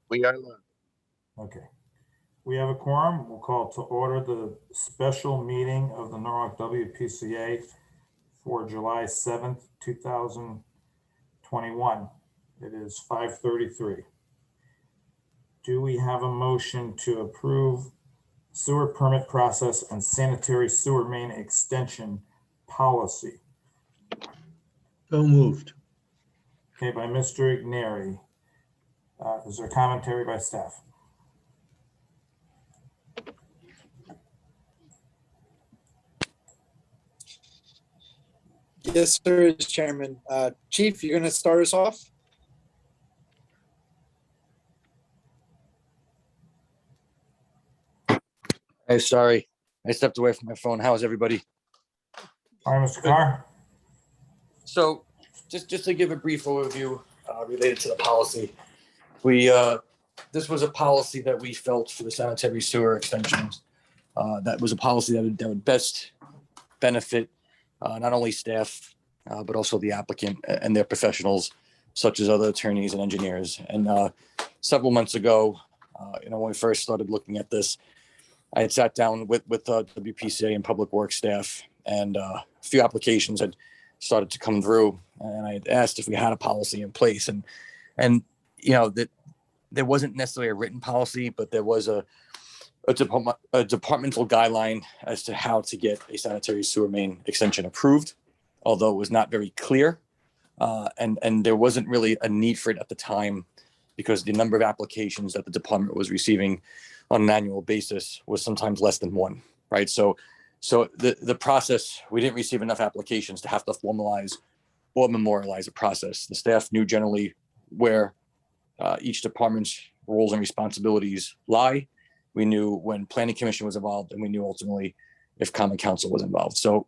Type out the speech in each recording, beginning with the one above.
We are live. Okay. We have a quorum. We'll call to order the special meeting of the Norwalk WPCA for July 7th, 2021. It is 5:33. Do we have a motion to approve sewer permit process and sanitary sewer main extension policy? So moved. Okay, by Mr. Igneri. Is there commentary by staff? Yes, sir, Chairman. Chief, you're going to start us off? Hey, sorry, I stepped away from my phone. How is everybody? All right, Mr. Carr. So just to give a brief overview related to the policy, this was a policy that we felt for the sanitary sewer extensions. That was a policy that would best benefit not only staff, but also the applicant and their professionals, such as other attorneys and engineers. And several months ago, when we first started looking at this, I had sat down with WPCA and Public Works staff, and a few applications had started to come through. And I had asked if we had a policy in place, and that there wasn't necessarily a written policy, but there was a departmental guideline as to how to get a sanitary sewer main extension approved, although it was not very clear. And there wasn't really a need for it at the time because the number of applications that the department was receiving on an annual basis was sometimes less than one, right? So the process, we didn't receive enough applications to have to formalize or memorialize a process. The staff knew generally where each department's roles and responsibilities lie. We knew when planning commission was involved, and we knew ultimately if common council was involved. So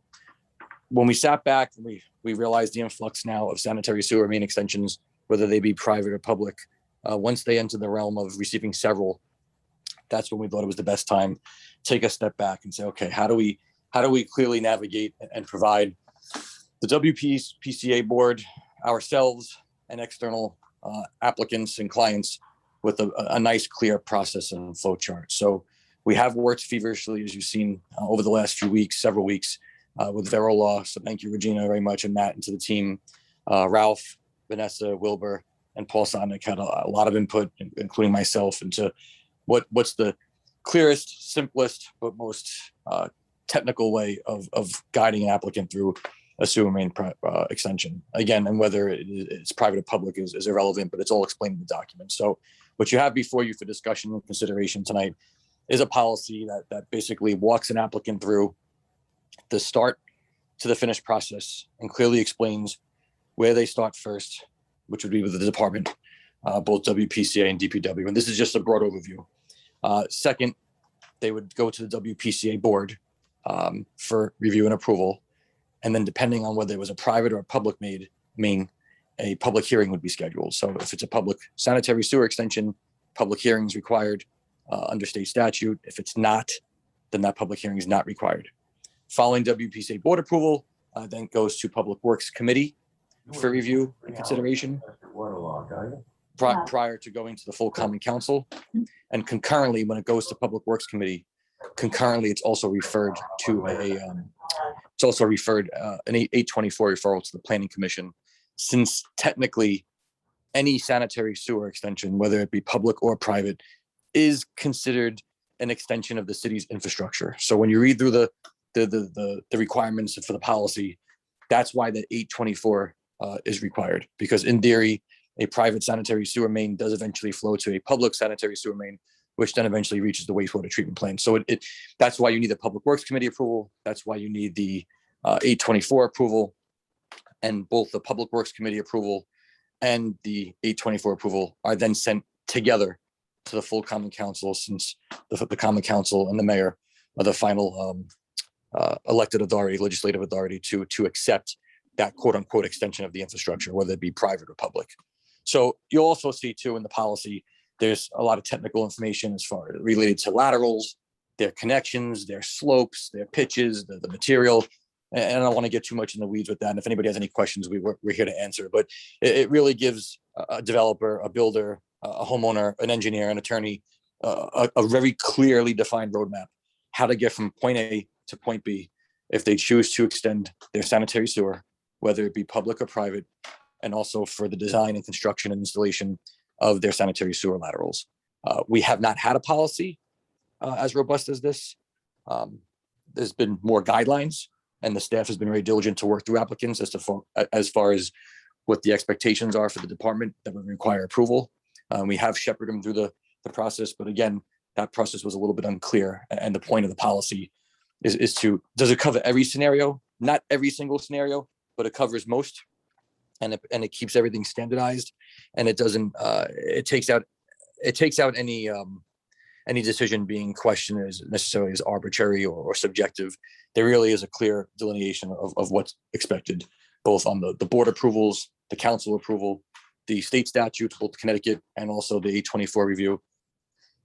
when we sat back, we realized the influx now of sanitary sewer main extensions, whether they be private or public, once they enter the realm of receiving several, that's when we thought it was the best time take a step back and say, okay, how do we clearly navigate and provide the WPCA board, ourselves, and external applicants and clients with a nice, clear process and flow chart. So we have worked feverishly, as you've seen over the last several weeks with Vero Law. So thank you, Regina, very much, and Matt, and to the team. Ralph, Vanessa, Wilbur, and Paul Sonic had a lot of input, including myself, into what's the clearest, simplest, but most technical way of guiding an applicant through a sewer main extension. Again, and whether it's private or public is irrelevant, but it's all explained in the document. So what you have before you for discussion and consideration tonight is a policy that basically walks an applicant through the start to the finished process and clearly explains where they start first, which would be with the department, both WPCA and DPW. And this is just a broad overview. Second, they would go to the WPCA board for review and approval. And then depending on whether it was a private or a public main, a public hearing would be scheduled. So if it's a public sanitary sewer extension, public hearing is required under state statute. If it's not, then that public hearing is not required. Following WPCA board approval, then goes to Public Works Committee for review and consideration prior to going to the full Common Council. And concurrently, when it goes to Public Works Committee, it's also referred to an 824 referral to the Planning Commission, since technically any sanitary sewer extension, whether it be public or private, is considered an extension of the city's infrastructure. So when you read through the requirements for the policy, that's why the 824 is required, because in theory, a private sanitary sewer main does eventually flow to a public sanitary sewer main, which then eventually reaches the wastewater treatment plant. So that's why you need the Public Works Committee approval. That's why you need the 824 approval, and both the Public Works Committee approval and the 824 approval are then sent together to the full Common Council, since the Common Council and the mayor are the final elected authority, legislative authority to accept that quote unquote extension of the infrastructure, whether it be private or public. So you'll also see too in the policy, there's a lot of technical information as far as related to laterals, their connections, their slopes, their pitches, the material. And I don't want to get too much in the weeds with that. And if anybody has any questions, we're here to answer. But it really gives a developer, a builder, a homeowner, an engineer, an attorney, a very clearly defined roadmap, how to get from point A to point B if they choose to extend their sanitary sewer, whether it be public or private, and also for the design and construction and installation of their sanitary sewer laterals. We have not had a policy as robust as this. There's been more guidelines, and the staff has been very diligent to work through applicants as far as what the expectations are for the department that would require approval. We have shepherded them through the process, but again, that process was a little bit unclear. And the point of the policy is to, does it cover every scenario? Not every single scenario, but it covers most. And it keeps everything standardized, and it doesn't, it takes out any decision being questioned as necessarily as arbitrary or subjective. There really is a clear delineation of what's expected, both on the board approvals, the council approval, the state statute, both Connecticut and also the 824 review.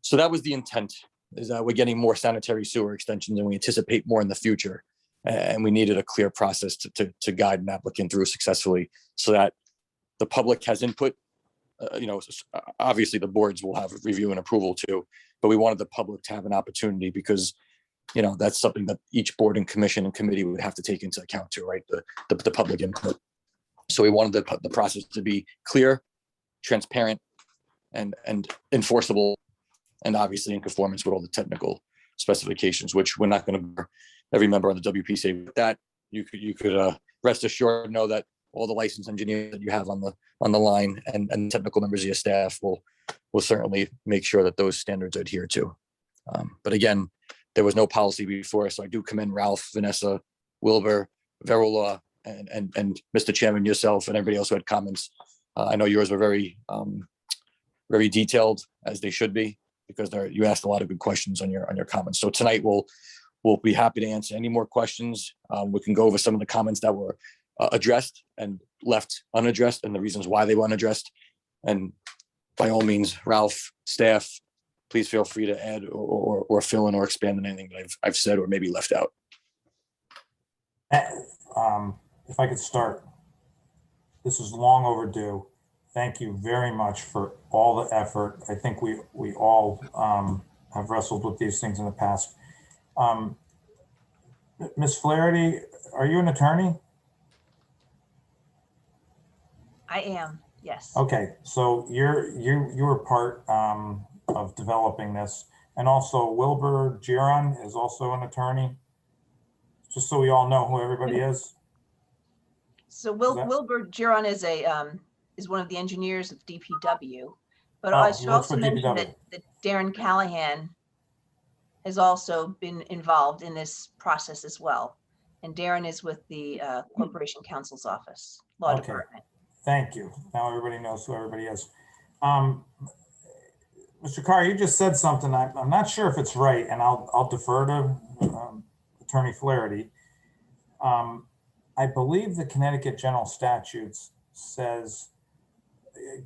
So that was the intent, is that we're getting more sanitary sewer extensions and we anticipate more in the future. And we needed a clear process to guide an applicant through successfully so that the public has input. Obviously the boards will have review and approval too, but we wanted the public to have an opportunity because, that's something that each board and commission and committee would have to take into account too, right? The public input. So we wanted the process to be clear, transparent, and enforceable, and obviously in conformance with all the technical specifications, which we're not going to every member on the WPCA with that. You could rest assured, know that all the licensed engineers that you have on the line and technical members of your staff will certainly make sure that those standards are adhered to. But again, there was no policy before, so I do commend Ralph, Vanessa, Wilbur, Verola, and Mr. Chairman, yourself, and everybody else who had comments. I know yours were very detailed, as they should be, because you asked a lot of good questions on your comments. So tonight we'll be happy to answer any more questions. We can go over some of the comments that were addressed and left unaddressed and the reasons why they were unaddressed. And by all means, Ralph, staff, please feel free to add or fill in or expand on anything that I've said or maybe left out. If I could start, this is long overdue. Thank you very much for all the effort. I think we all have wrestled with these things in the past. Ms. Flaherty, are you an attorney? I am, yes. Okay, so you were part of developing this, and also Wilbur Giron is also an attorney. Just so we all know who everybody is. So that- Wilbur Giron is one of the engineers of DPW, but Oh, I he should works also for mention DPW. that Darren Callahan has also been involved in this process as well. And Darren is with the Corporation Counsel's Office, Law Okay. Department. Thank you. Now everybody knows who everybody is. Mr. Carr, you just said something. I'm not sure if it's right, and I'll defer to Attorney Flaherty. I believe the Connecticut General Statutes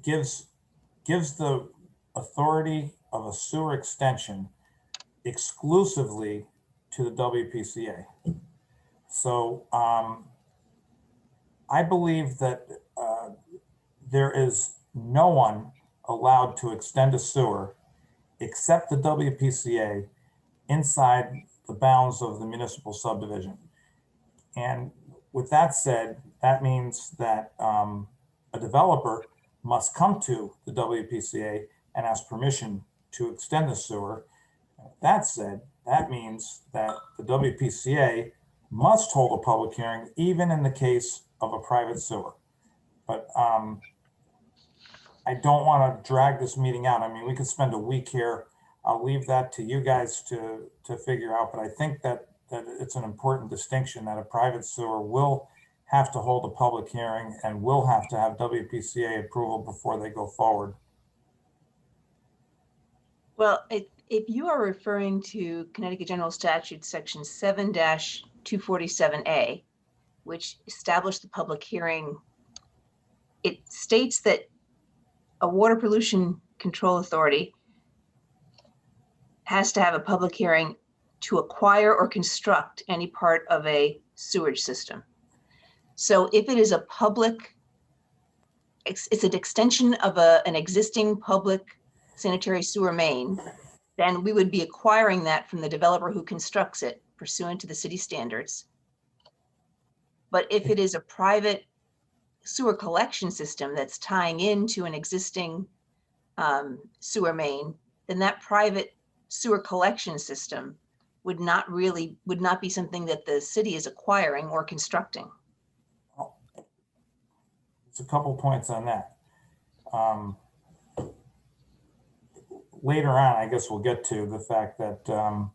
gives the authority of a sewer extension exclusively to the WPCA. So I believe that there is no one allowed to extend a sewer except the WPCA inside the bounds of the municipal subdivision. And with that said, that means that a developer must come to the WPCA and ask permission to extend the sewer. That said, that means that the WPCA must hold a public hearing even in the case of a private sewer. But I don't want to drag this meeting out. I mean, we could spend a week here. I'll leave that to you guys to figure out, but I think that it's an important distinction that a private sewer will have to hold a public hearing and will have to have WPCA approval before they go forward. Well, if you are referring to Connecticut General Statute Section 7-247A, which established the public hearing, it states that a water pollution control authority has to have a public hearing to acquire or construct any part of a sewage system. So if it is a public it's an extension of an existing public sanitary sewer main, then we would be acquiring that from the developer who constructs it pursuant to the city standards. But if it is a private sewer collection system that's tying into an existing sewer main, then that private sewer collection system would not be something that the city is acquiring or constructing. It's a couple points on that. Later on, I guess we'll get to the fact that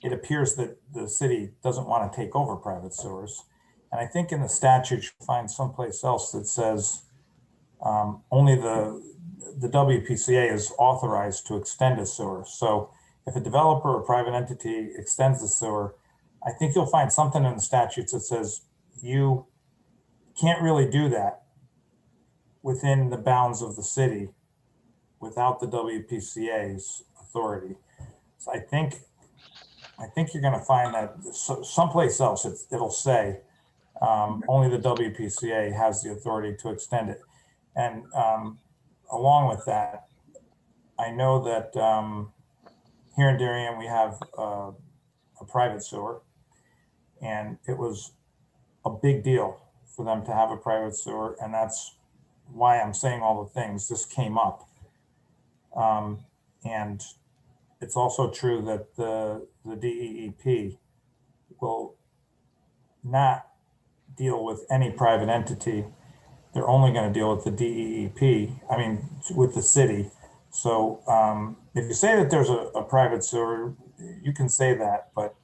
it appears that the city doesn't want to take over private sewers. And I think in the statute, you'll find someplace else that says only the WPCA is authorized to extend a sewer. So if a developer or private entity extends the sewer, I think you'll find something in the statutes that says you can't really do that within the bounds of the city without the WPCA's authority. So I think you're going to find that someplace else it'll say only the WPCA has the authority to extend it. And along with that, I know that here in Darien we have a private sewer, and it was a big deal for them to have a private sewer, and that's why I'm saying all the things. This came up. And it's also true that the DEEP will not deal with any private entity. They're only going to deal with the DEEP, with the city. So if you say that there's a private sewer, you can say that, but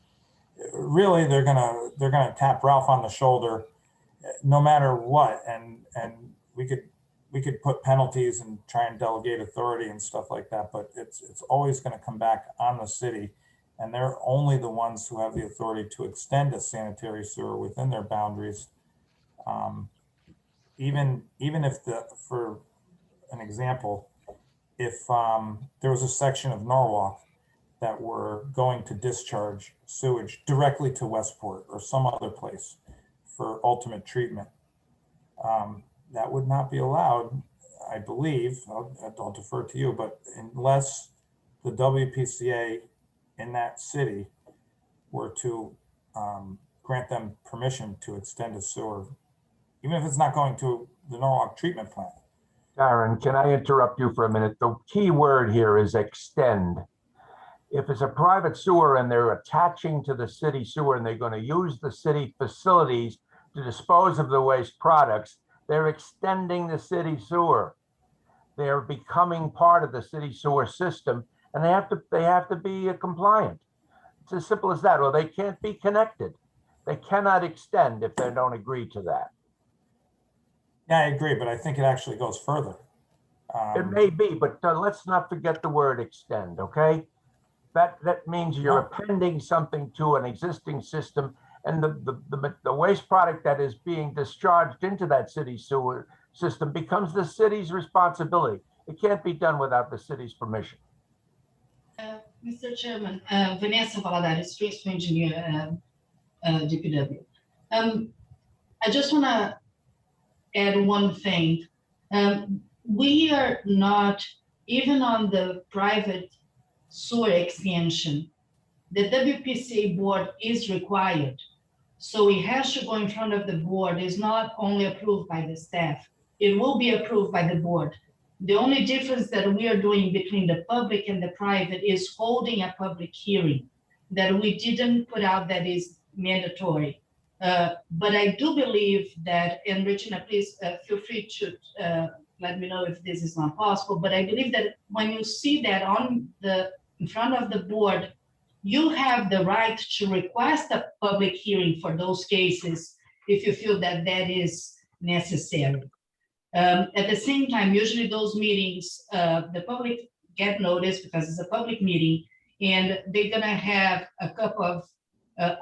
really they're gonna tap Ralph on the shoulder no matter what, and we could put penalties and try and delegate authority and stuff like that, but it's always going to come back on the city, and they're only the ones who have the authority to extend a sanitary sewer within their boundaries. Even if for an example, if there was a section of Norwalk that were going to discharge sewage directly to Westport or some other place for ultimate treatment, that would not be allowed, I believe. I'll defer to you, but unless the WPCA in that city were to grant them permission to extend a sewer, even if it's not going to the Norwalk treatment plant. Darren, can I interrupt you for a minute? The key word here is extend. If it's a private sewer and they're attaching to the city sewer and they're going to use the city facilities to dispose of the waste products, they're extending the city sewer. They're becoming part of the city sewer system, and they have to be compliant. It's as simple as that, or they can't be connected. They cannot extend if they don't agree to that. Yeah, I agree, but I think it actually goes further. It may be, but let's not forget the word extend, okay? That means you're appending something to an existing system, and the waste product that is being discharged into that city sewer system becomes the city's responsibility. It can't be done without the city's permission. Mr. Chairman, Vanessa Valadares, Principal Engineer, DPW. I just want to add one thing. We are not, even on the private sewer extension, the WPCA board is required. So it has to go in front of the board. It's not only approved by the staff. It will be approved by the board. The only difference that we are doing between the public and the private is holding a public hearing that we didn't put out that is mandatory. But I do believe that, and Regina, please feel free to let me know if this is not possible, but I believe that when you see that in front of the board, you have the right to request a public hearing for those cases if you feel that that is necessary. At the same time, usually those meetings, the public get notice because it's a public meeting, and they're gonna have a couple of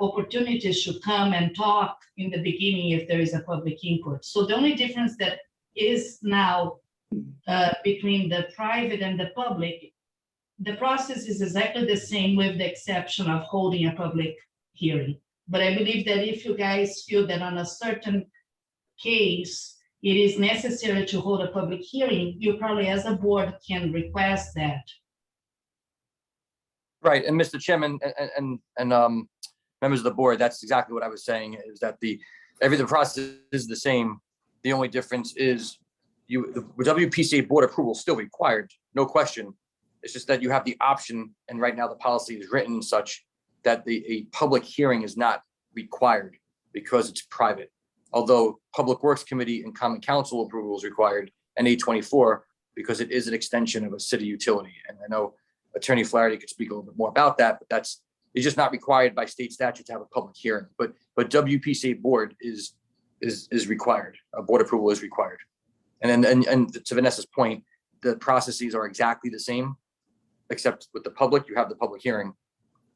opportunities to come and talk in the beginning if there is a public input. So the only difference that is now between the private and the public, the process is exactly the same with the exception of holding a public hearing. But I believe that if you guys feel that on a certain case, it is necessary to hold a public hearing, you probably as a board can request that. Right, and Mr. Chairman and members of the board, that's exactly what I was saying, is that the process is the same. The only difference is the WPCA board approval is still required, no question. It's just that you have the option, and right now the policy is written such that a public hearing is not required because it's private. Although Public Works Committee and Common Council approval is required, and 824, because it is an extension of a city utility. And I know Attorney Flaherty could speak a little bit more about that, but it's just not required by state statute to have a public hearing. But WPCA board is required. A board approval is required. And to Vanessa's point, the processes are exactly the same, except with the public, you have the public hearing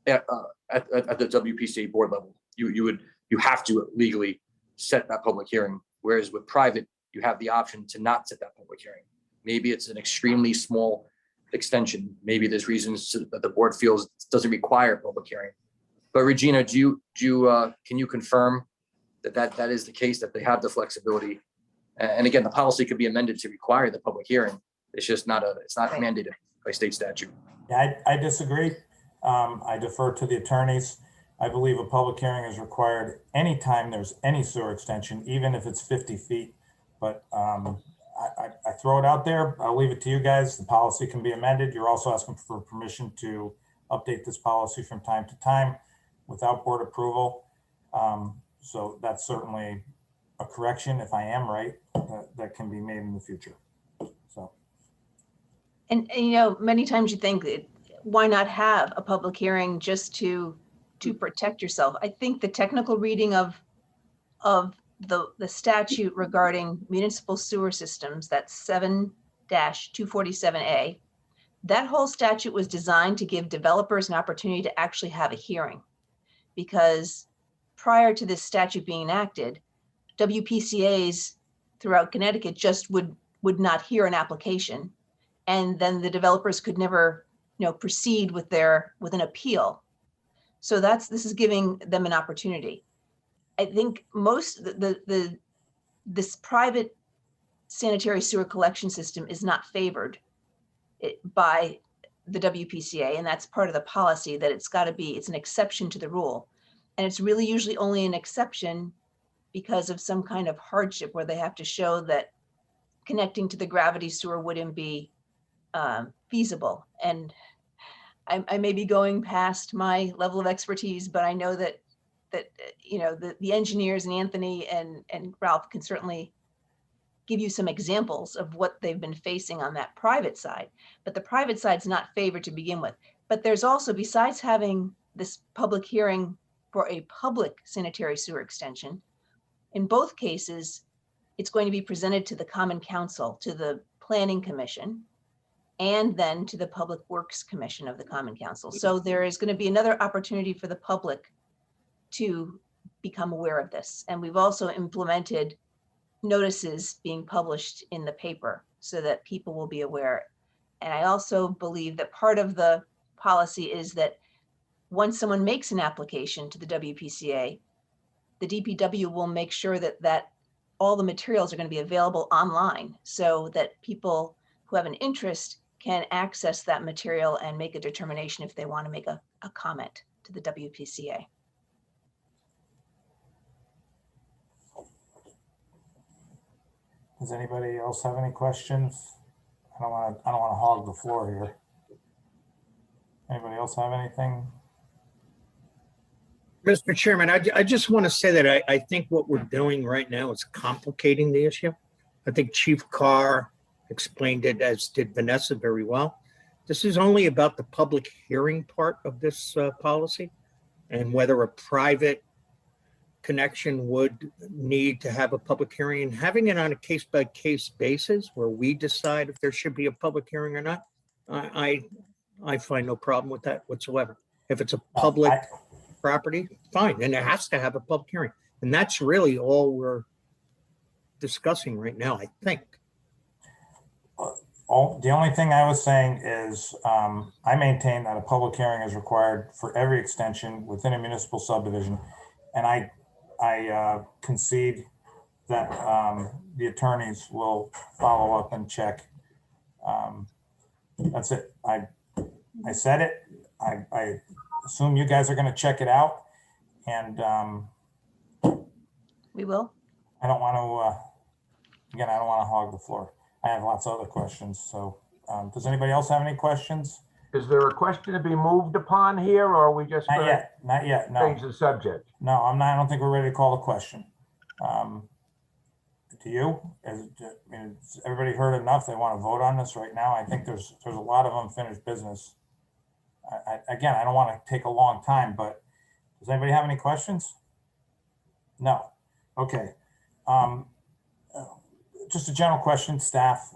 at the WPCA board level. You have to legally set that public hearing, whereas with private, you have the option to not set that public hearing. Maybe it's an extremely small extension. Maybe there's reasons that the board feels it doesn't require a public hearing. But Regina, can you confirm that is the case, that they have the flexibility? And again, the policy could be amended to require the public hearing. It's just it's not mandated by state statute. Yeah, I disagree. I defer to the attorneys. I believe a public hearing is required anytime there's any sewer extension, even if it's 50 feet. But I throw it out there. I'll leave it to you guys. The policy can be amended. You're also asking for permission to update this policy from time to time without board approval. So that's certainly a correction, if I am right, that can be made in the future. So. And many times you think, why not have a public hearing just to protect yourself? I think the technical reading of the statute regarding municipal sewer systems, that's 7-247A, that whole statute was designed to give developers an opportunity to actually have a hearing. Because prior to this statute being enacted, WPCAs throughout Connecticut just would not hear an application. And then the developers could never proceed with an appeal. So this is giving them an opportunity. I think this private sanitary sewer collection system is not favored by the WPCA, and that's part of the policy, that it's an exception to the rule. And it's really usually only an exception because of some kind of hardship where they have to show that connecting to the gravity sewer wouldn't be feasible. And I may be going past my level of expertise, but I know that the engineers and Anthony and Ralph can certainly give you some examples of what they've been facing on that private side. But the private side's not favored to begin with. But there's also, besides having this public hearing for a public sanitary sewer extension, in both cases, it's going to be presented to the Common Council, to the Planning Commission, and then to the Public Works Commission of the Common Council. So there is going to be another opportunity for the public to become aware of this. And we've also implemented notices being published in the paper so that people will be aware. And I also believe that part of the policy is that once someone makes an application to the WPCA, the DPW will make sure that all the materials are going to be available online so that people who have an interest can access that material and make a determination if they want to make a comment to the WPCA. Does anybody else have any questions? I don't want to hog the floor here. Anybody else have anything? Mr. Chairman, I just want to say that I think what we're doing right now is complicating the issue. I think Chief Carr explained it, as did Vanessa, very well. This is only about the public hearing part of this policy and whether a private connection would need to have a public hearing, and having it on a case-by-case basis where we decide if there should be a public hearing or not. I find no problem with that whatsoever. If it's a public property, fine, and it has to have a public hearing. And that's really all we're discussing right now, I think. The only thing I was saying is I maintain that a public hearing is required for every extension within a municipal subdivision. And I concede that the attorneys will follow up and check. That's it. I said it. I assume you guys are going to check it out. And We will. I don't want to, again, I don't want to hog the floor. I have lots of other questions. So does anybody else have any questions? Is there a question to be moved upon here, or are we just Not going yet. Not yet. to No, change the subject? no, I'm not. I don't think we're ready to call the question. Do you? I mean, has everybody heard enough? They want to vote on this right now. I think there's a lot of unfinished business. Again, I don't want to take a long time, but does anybody have any questions? No. Okay. Just a general question, staff.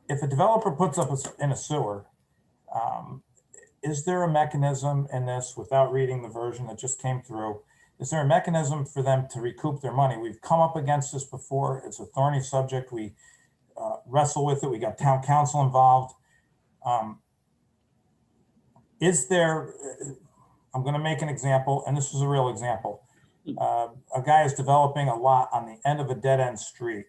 If a developer puts up in a sewer, is there a mechanism in this, without reading the version that just came through, is there a mechanism for them to recoup their money? We've come up against this before. It's a thorny subject. We wrestle with it. We got town council involved. Is there, I'm going to make an example, and this is a real example. A guy is developing a lot on the end of a dead-end street,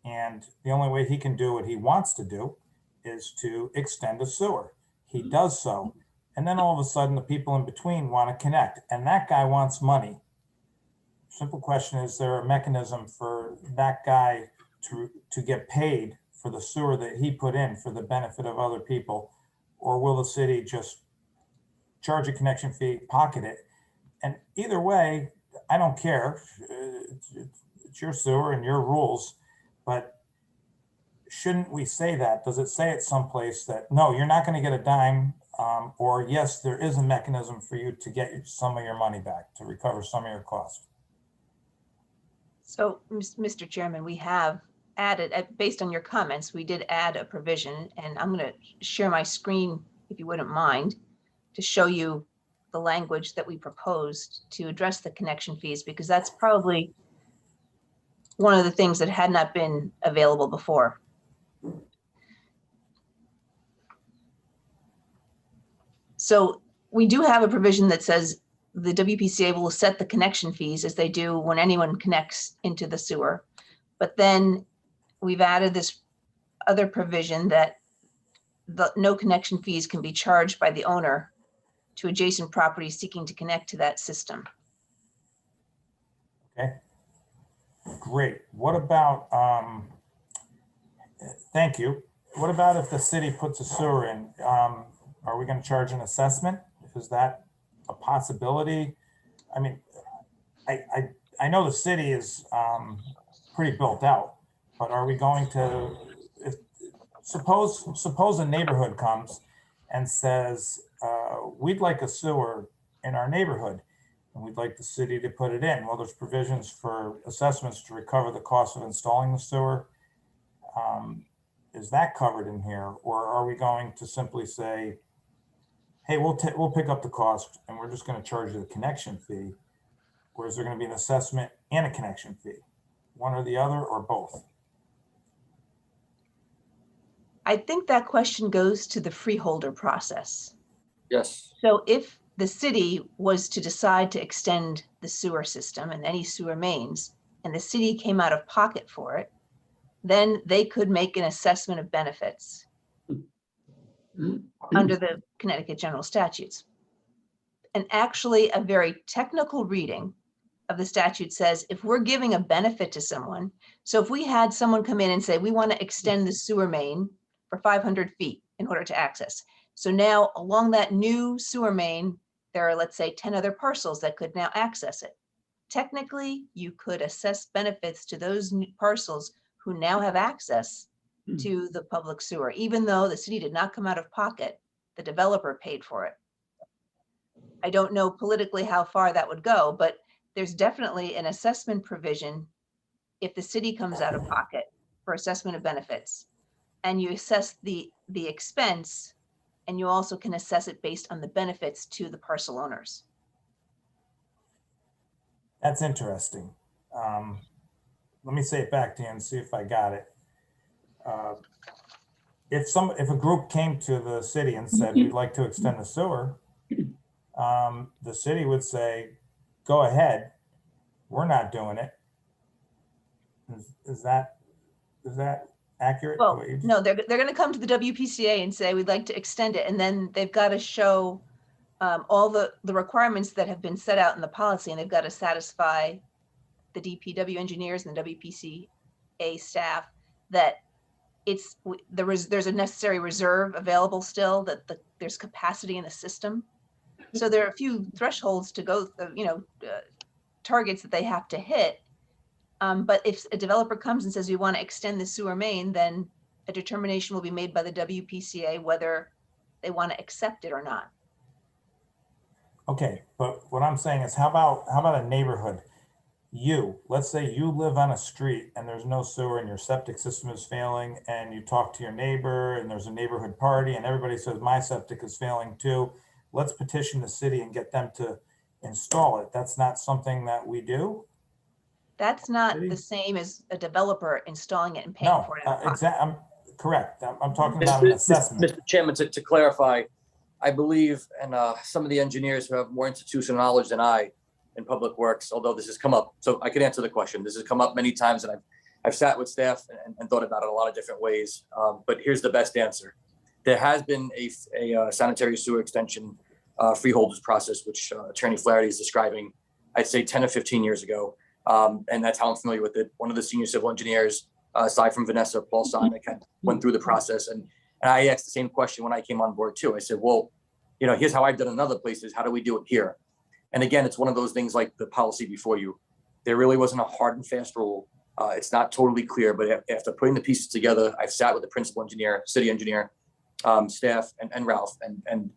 and the only way he can do what he wants to do is to extend a sewer. He does so, and then all of a sudden the people in between want to connect, and that guy wants money. Simple question, is there a mechanism for that guy to get paid for the sewer that he put in for the benefit of other people? Or will the city just charge a connection fee, pocket it? And either way, I don't care. It's your sewer and your rules, but shouldn't we say that? Does it say it someplace that, no, you're not going to get a dime, or yes, there is a mechanism for you to get some of your money back, to recover some of your costs? So, Mr. Chairman, we have added, based on your comments, we did add a provision, and I'm going to share my screen, if you wouldn't mind, to show you the language that we proposed to address the connection fees, because that's probably one of the things that had not been available before. So we do have a provision that says the WPCA will set the connection fees as they do when anyone connects into the sewer. But then we've added this other provision that no connection fees can be charged by the owner to adjacent properties seeking to connect to that system. Okay, great. What about, thank you. What about if the city puts a sewer in? Are we going to charge an assessment? Is that a possibility? I mean, I know the city is pretty built out, but are we going to, suppose a neighborhood comes and says, we'd like a sewer in our neighborhood and we'd like the city to put it in. Well, there's provisions for assessments to recover the cost of installing the sewer. Is that covered in here? Or are we going to simply say, hey, we'll pick up the cost and we're just going to charge you the connection fee? Or is there going to be an assessment and a connection fee? One or the other, or both? I think that question goes to the freeholder process. Yes. So if the city was to decide to extend the sewer system and any sewer mains, and the city came out of pocket for it, then they could make an assessment of benefits under the Connecticut General Statutes. And actually, a very technical reading of the statute says if we're giving a benefit to someone, so if we had someone come in and say, we want to extend the sewer main for 500 feet in order to access. So now along that new sewer main, there are, let's say, 10 other parcels that could now access it. Technically, you could assess benefits to those parcels who now have access to the public sewer, even though the city did not come out of pocket, the developer paid for it. I don't know politically how far that would go, but there's definitely an assessment provision if the city comes out of pocket for assessment of benefits. And you assess the expense, and you also can assess it based on the benefits to the parcel owners. That's interesting. Let me say it back to you and see if I got it. If a group came to the city and said, we'd like to extend the sewer, the city would say, go ahead, we're not doing it. Is that accurate? Well, What you just- no, they're going to come to the WPCA and say, we'd like to extend it. And then they've got to show all the requirements that have been set out in the policy, and they've got to satisfy the DPW engineers and the WPCA staff that there's a necessary reserve available still, that there's capacity in the system. So there are a few thresholds to go, targets that they have to hit. But if a developer comes and says, we want to extend the sewer main, then a determination will be made by the WPCA whether they want to accept it or not. Okay, but what I'm saying is, how about a neighborhood? Let's say you live on a street and there's no sewer and your septic system is failing, and you talk to your neighbor and there's a neighborhood party and everybody says my septic is failing too. Let's petition the city and get them to install it. That's not something that we do? That's not City? the same as a developer installing it and paying No, for it. out of pocket. exactly. I'm correct. I'm talking about an assessment. Mr. Chairman, to clarify, I believe, and some of the engineers who have more institutional knowledge than I in public works, although this has come up, so I can answer the question. This has come up many times, and I've sat with staff and thought about it a lot of different ways. But here's the best answer. There has been a sanitary sewer extension freeholders process, which Attorney Flaherty is describing, I'd say 10 or 15 years ago. And that's how I'm familiar with it. One of the senior civil engineers, aside from Vanessa, Paul Sonic, went through the process. And I asked the same question when I came on board too. I said, well, here's how I've done in other places. How do we do it here? And again, it's one of those things like the policy before you. There really wasn't a hard and fast rule. It's not totally clear, but after putting the pieces together, I've sat with the principal engineer, city engineer, staff, and Ralph. And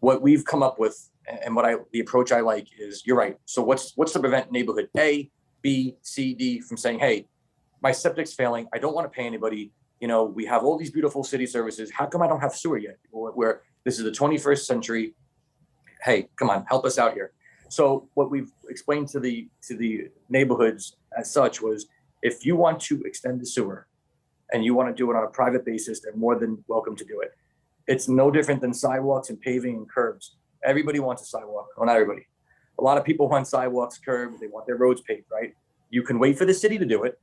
what we've come up with, and the approach I like is, you're right. So what's to prevent neighborhood A, B, C, D from saying, hey, my septic's failing. I don't want to pay anybody. We have all these beautiful city services. How come I don't have sewer yet? Where this is the 21st century. Hey, come on, help us out here. So what we've explained to the neighborhoods as such was, if you want to extend the sewer and you want to do it on a private basis, they're more than welcome to do it. It's no different than sidewalks and paving and curbs. Everybody wants a sidewalk. Well, not everybody. A lot of people want sidewalks, curbs. They want their roads paved, right? You can wait for the city to do it,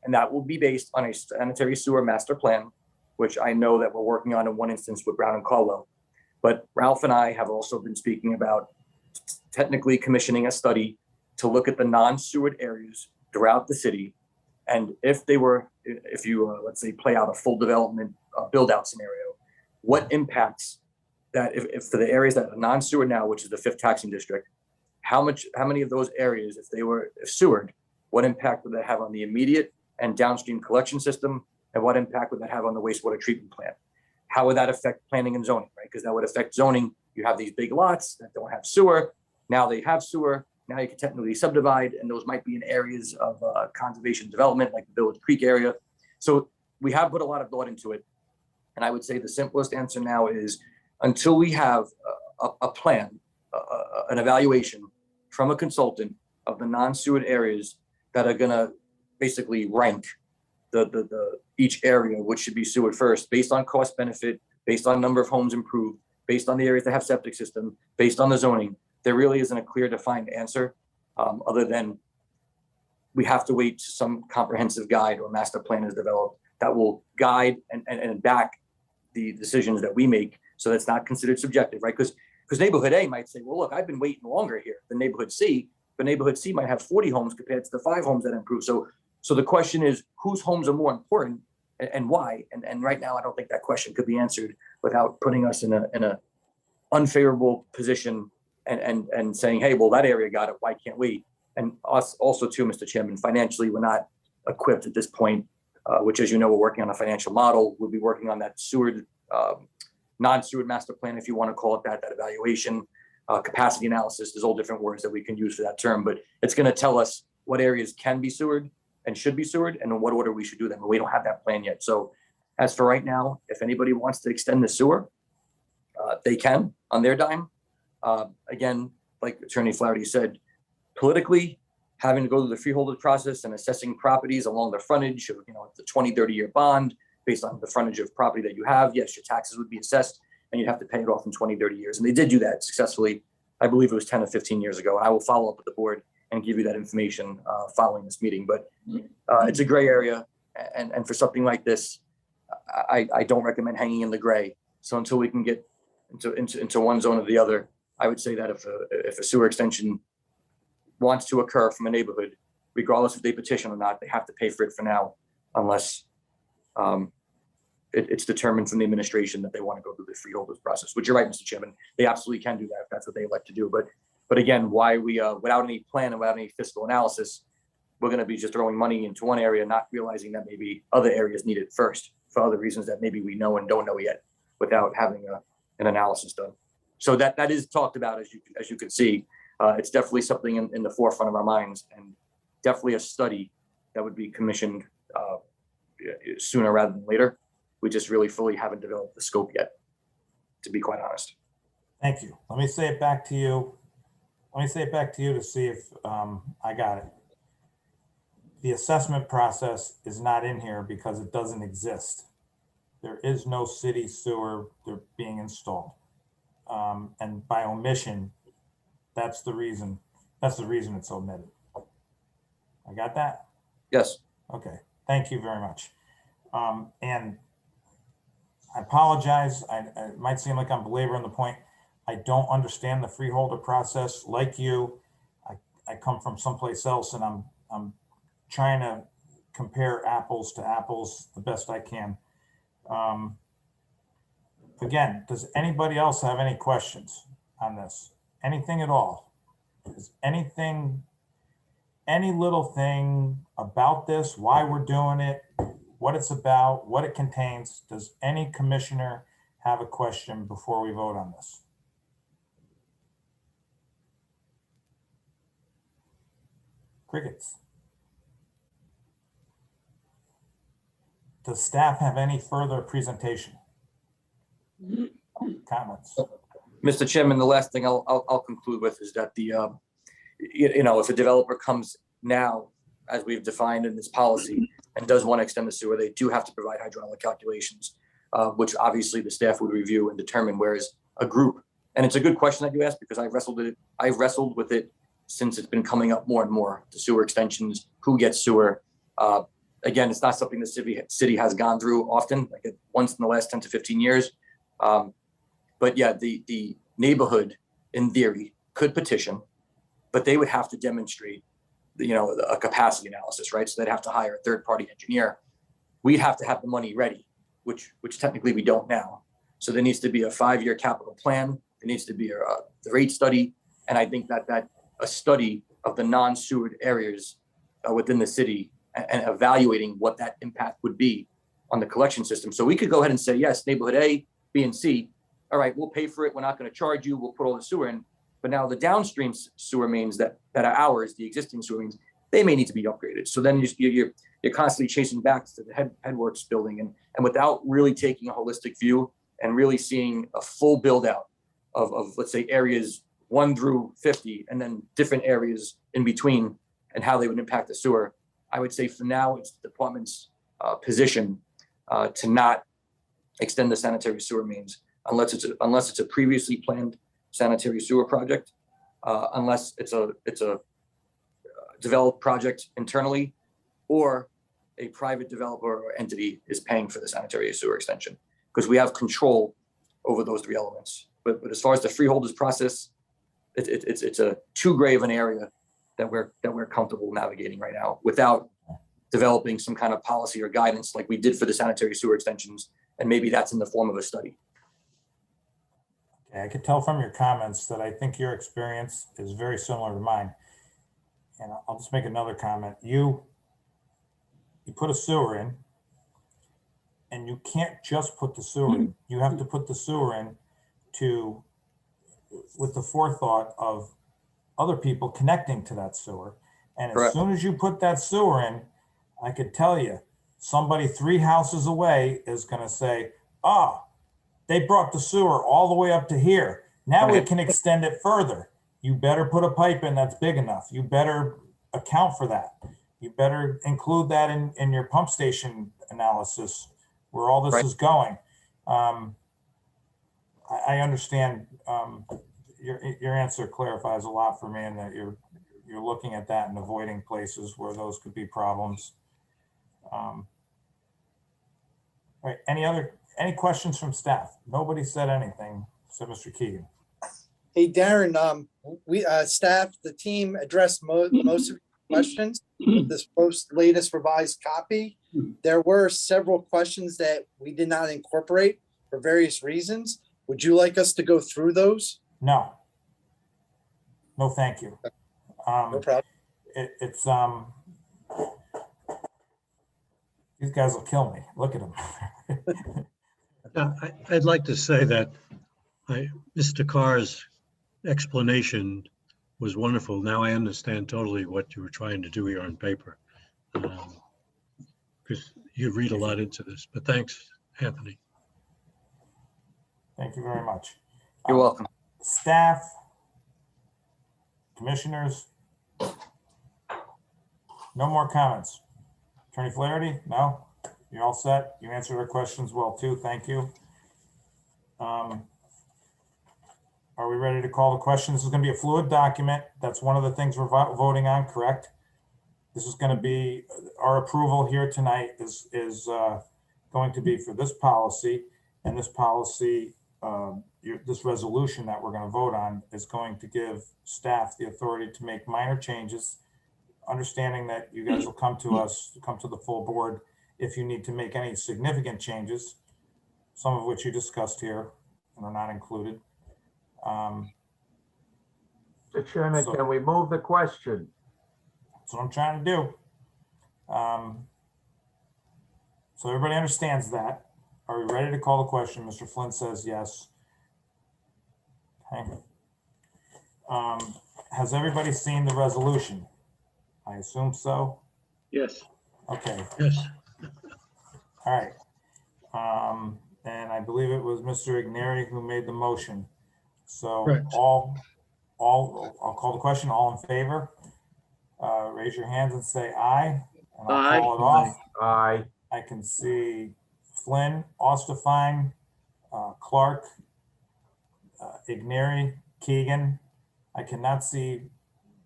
and that will be based on a sanitary sewer master plan, which I know that we're working on in one instance with Brown and Caldwell. But Ralph and I have also been speaking about technically commissioning a study to look at the non-sewered areas throughout the city. And if you let's say play out a full development build out scenario, what impacts that if for the areas that are non-sewer now, which is the 5th taxing district, how many of those areas, if sewered, what impact would that have on the immediate and downstream collection system? And what impact would that have on the wastewater treatment plant? How would that affect planning and zoning, right? Because that would affect zoning. You have these big lots that don't have sewer. Now they have sewer. Now you can technically subdivide, and those might be in areas of conservation development, like the Village Creek area. So we have put a lot of thought into it. And I would say the simplest answer now is, until we have a plan, an evaluation from a consultant of the non-sewered areas that are going to basically rank each area which should be sewered first, based on cost benefit, based on number of homes improved, based on the areas that have septic system, based on the zoning. There really isn't a clear defined answer, other than we have to wait till some comprehensive guide or master plan is developed that will guide and back the decisions that we make, so that's not considered subjective, right? Because neighborhood A might say, well, look, I've been waiting longer here than neighborhood C, but neighborhood C might have 40 homes compared to the 5 homes that improve. So the question is, whose homes are more important and why? And right now, I don't think that question could be answered without putting us in a unfavorable position and saying, hey, well, that area got it, why can't we? And us also too, Mr. Chairman, financially, we're not equipped at this point, which, as you know, we're working on a financial model. We'll be working on that sewered, non-sewered master plan, if you want to call it that evaluation, capacity analysis. There's all different words that we can use for that term, but it's going to tell us what areas can be sewered and should be sewered, and in what order we should do them. But we don't have that plan yet. So as for right now, if anybody wants to extend the sewer, they can on their dime. Again, like Attorney Flaherty said, politically, having to go through the freeholder process and assessing properties along the frontage of, the 20, 30-year bond based on the frontage of property that you have, yes, your taxes would be assessed and you'd have to pay it off in 20, 30 years. And they did do that successfully. I believe it was 10 or 15 years ago. And I will follow up with the board and give you that information following this meeting. But it's a gray area, and for something like this, I don't recommend hanging in the gray. So until we can get into one zone or the other, I would say that if a sewer extension wants to occur from a neighborhood, regardless if they petition or not, they have to pay for it for now, unless it's determined from the administration that they want to go through the freeholders process, which you're right, Mr. Chairman, they absolutely can do that if that's what they elect to do. But again, why we, without any plan and without any fiscal analysis, we're going to be just throwing money into one area, not realizing that maybe other areas need it first for other reasons that maybe we know and don't know yet without having an analysis done. So that is talked about, as you can see. It's definitely something in the forefront of our minds, and definitely a study that would be commissioned sooner rather than later. We just really fully haven't developed the scope yet, to be quite honest. Thank you. Let me say it back to you. Let me say it back to you to see if I got it. The assessment process is not in here because it doesn't exist. There is no city sewer they're being installed. And by omission, that's the reason it's omitted. I got that? Yes. Okay, thank you very much. And I apologize. It might seem like I'm belaboring the point. I don't understand the freeholder process like you. I come from someplace else, and I'm trying to compare apples to apples the best I can. Again, does anybody else have any questions on this? Anything at all? Is anything, any little thing about this, why we're doing it, what it's about, what it contains? Does any commissioner have a question before we vote on this? Crickets. Does staff have any further presentation? Comments? Mr. Chairman, the last thing I'll conclude with is that if a developer comes now, as we've defined in this policy, and does want to extend the sewer, they do have to provide hydraulic calculations, which obviously the staff would review and determine. Whereas a group, and it's a good question that you asked, because I've wrestled with it since it's been coming up more and more. The sewer extensions, who gets sewer. Again, it's not something the city has gone through often, like once in the last 10 to 15 years. But yeah, the neighborhood, in theory, could petition, but they would have to demonstrate, a capacity analysis, right? So they'd have to hire a third-party engineer. We'd have to have the money ready, which technically we don't now. So there needs to be a 5-year capital plan. There needs to be the rate study, and I think that a study of the non-sewered areas within the city and evaluating what that impact would be on the collection system. So we could go ahead and say, yes, neighborhood A, B, and C, all right, we'll pay for it. We're not going to charge you. We'll put all the sewer in. But now the downstream sewer mains that are ours, the existing sewer mains, they may need to be upgraded. So then you're constantly chasing back to the headworks building, and without really taking a holistic view and really seeing a full build out of let's say areas 1 through 50, and then different areas in between and how they would impact the sewer. I would say for now, it's the department's position to not extend the sanitary sewer mains unless it's a previously planned sanitary sewer project, unless it's a developed project internally, or a private developer or entity is paying for the sanitary sewer extension, because we have control over those 3 elements. But as far as the freeholders process, it's a too gray of an area that we're comfortable navigating right now without developing some kind of policy or guidance like we did for the sanitary sewer extensions. And maybe that's in the form of a study. Okay, I could tell from your comments that I think your experience is very similar to mine. And I'll just make another comment. You put a sewer in, and you can't just put the sewer in. You have to put the sewer in with the forethought of other people connecting to that sewer. And as soon as you put that sewer in, I could tell you, somebody 3 houses away is going to say, they brought the sewer all the way up to here. Now we can extend it further. You better put a pipe in that's big enough. You better account for that. You better include that in your pump station analysis where all this is going. I understand your answer clarifies a lot for me, and that you're looking at that and avoiding places where those could be problems. All right, any questions from staff? Nobody said anything, said Mr. Keegan. Hey, Darren, staff, the team addressed most of the questions with this latest revised copy. There were several questions that we did not incorporate for various reasons. Would you like us to go through those? No. No, thank you. No problem. It's these guys will kill me. Look at them. I'd like to say that Mr. Carr's explanation was wonderful. Now I understand totally what you were trying to do here on paper. Because you read a lot into this, but thanks, Anthony. Thank you very much. You're welcome. Staff, commissioners, no more comments. Attorney Flaherty, no? You're all set? You answered our questions well too. Thank you. Are we ready to call the question? This is going to be a fluid document. That's one of the things we're voting on, correct? This is going to be, our approval here tonight is going to be for this policy, and this policy, this resolution that we're going to vote on is going to give staff the authority to make minor changes, understanding that you guys will come to us, come to the full board if you need to make any significant changes, some of which you discussed here and are not included. Mr. Chairman, So- can we move the question? That's what I'm trying to do. So everybody understands that. Are we ready to call the question? Mr. Flynn says yes. Okay. Has everybody seen the resolution? I assume so. Yes. Okay, Yes. all right. And I believe it was Mr. Igneri who made the motion. So Correct. I'll call the question. All in favor? Raise your hands and say aye. And I'll call it off. Aye. I can see Flynn, Ostafine, Clark, Igneri, Keegan. I cannot see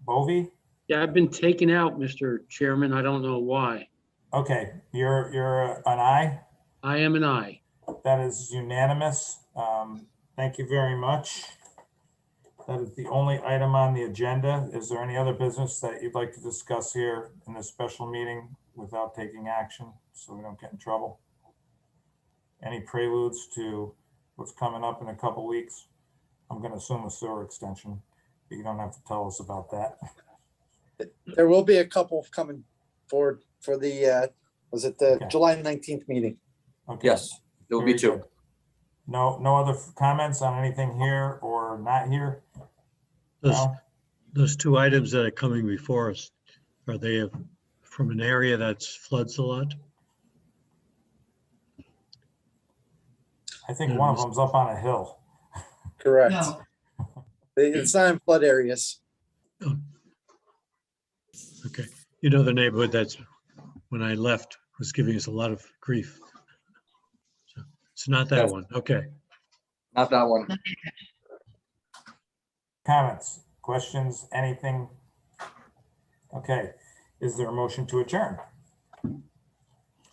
Bovee. Yeah, I've been taken out, Mr. Chairman. I don't know why. Okay, you're an aye. I am an aye. That is unanimous. Thank you very much. That is the only item on the agenda. Is there any other business that you'd like to discuss here in this special meeting without taking action so we don't get in trouble? Any preludes to what's coming up in a couple weeks? I'm going to assume a sewer extension, but you don't have to tell us about that. There will be a couple coming forward for the, was it the Okay. July 19th meeting? Okay. Yes, there will be Very two. good. No other comments on anything here or not here? Those, No? those two items that are coming before us, are they from an area that's floods a lot? I think one of them's up on a hill. Correct. No, It's not in flood areas. Oh. Okay, you know the neighborhood that's, when I left, was giving us a lot of grief. So it's not that Yes. one, okay. Not that one. Comments, questions, anything? Okay, is there a motion to adjourn?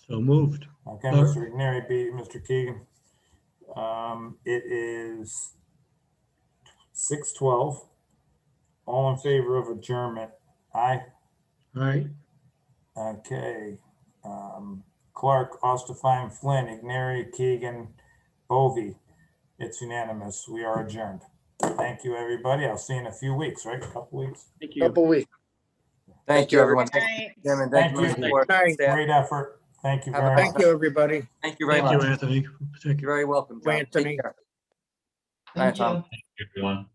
So moved. Okay, Uh, Mr. Igneri beat Mr. Keegan. It is 6:12. All in favor of adjournment? Aye. All right, Okay. Clark, Ostafine, Flynn, Igneri, Keegan, Bovee. It's unanimous. We are adjourned. Thank you, everybody. I'll see you in a few weeks, right? A couple weeks. Thank you. Couple weeks. Thank you, everyone. Good Thank night. you, Chairman. Thank Thank you. you. for Good night. staff. Great effort. Thank you Have a very good much. Thank you, everybody. Thank you very thank you, much. Anthony. Thank you. You're very welcome. John. Bye, Anthony. Take care. thank Tom. you. everyone.